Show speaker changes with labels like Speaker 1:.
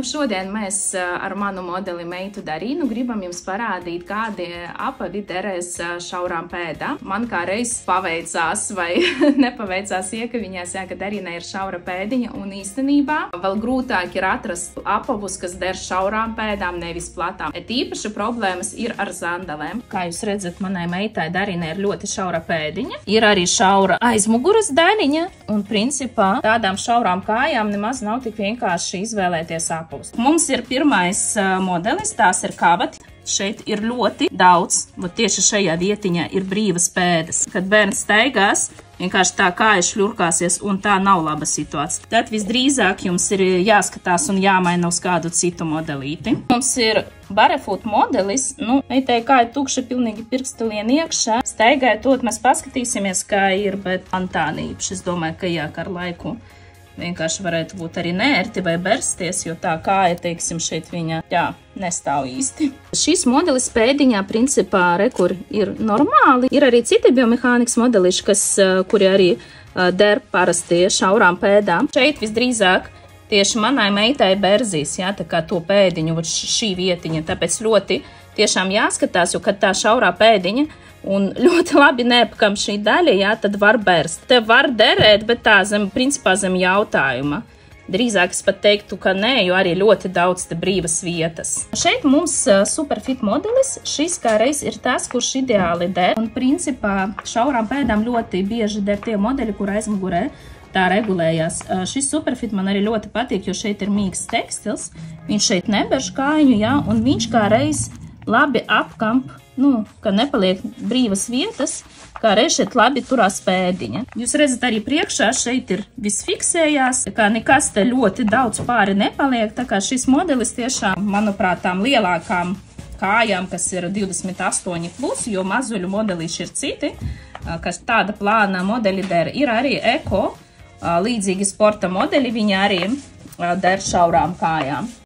Speaker 1: šodien mēs ar manu modeli meitu Darīnu gribam jums parādīt, kādi apavi derēs šaurām pēdām. Man kā reiz paveicās vai nepaveicās iekaviņās, ka Darīnai ir šaura pēdiņa, un īstenībā vēl grūtāk ir atrast apavus, kas der šaurām pēdām, nevis platām. Īpaši problēmas ir ar zandalēm. Kā jūs redzat, manai meitai Darīnai ir ļoti šaura pēdiņa. Ir arī šaura aizmuguras daļiņa, un principā tādām šaurām kājām nemaz nav tik vienkārši izvēlēties apavus. Mums ir pirmais modelis, tās ir kabati. Šeit ir ļoti daudz, tieši šajā vietiņā ir brīvas pēdas. Kad bērns staigās, vienkārši tā kāja šļurkāsies, un tā nav laba situācija. Tad visdrīzāk jums ir jāskatās un jāmaina uz kādu citu modelīti. Mums ir barefoot modelis, meitai kāja tukša, pilnīgi pirksti lien iekšā. Staigājot, mēs paskatīsimies, kā ir, bet man tā īpaši, es domāju, ka jā, ar laiku vienkārši varētu būt arī neērti vai bersties, jo tā kāja, teiksim, šeit viņa, nestāv īsti. Šis modelis pēdiņā, principā, rekur ir normāli. Ir arī citi biomehānikas modeliši, kuri arī der parasti šaurām pēdām. Šeit visdrīzāk tieši manai meitai berzīs, tā kā to pēdiņu, šī vietiņa, tāpēc ļoti tiešām jāskatās, jo kad tā šaurā pēdiņa, un ļoti labi neapakam šī daļa, tad var berst. Te var derēt, bet tā principā zem jautājuma. Drīzāk es pat teiktu, ka nē, jo arī ļoti daudz te brīvas vietas. Šeit mums Superfit modelis, šis kā reiz ir tas, kurš ideāli der. Un principā šaurām pēdām ļoti bieži der tie modeļi, kur aizmugurē tā regulējās. Šis Superfit man arī ļoti patīk, jo šeit ir mīgs tekstils. Viņš šeit neberž kājiņu, un viņš kā reiz labi apkamp, ka nepaliek brīvas vietas, kā reiz šeit labi turās pēdiņa. Jūs redzat, arī priekšā šeit ir viss fiksējās, kā nekas te ļoti daudz pāri nepaliek, tā kā šis modelis tiešām, manuprāt, tām lielākām kājām, kas ir 28+, jo mazuļu modelīši ir citi, kas tāda plāna modeļi der, ir arī eko, līdzīgi sporta modeļi, viņi arī der šaurām kājām.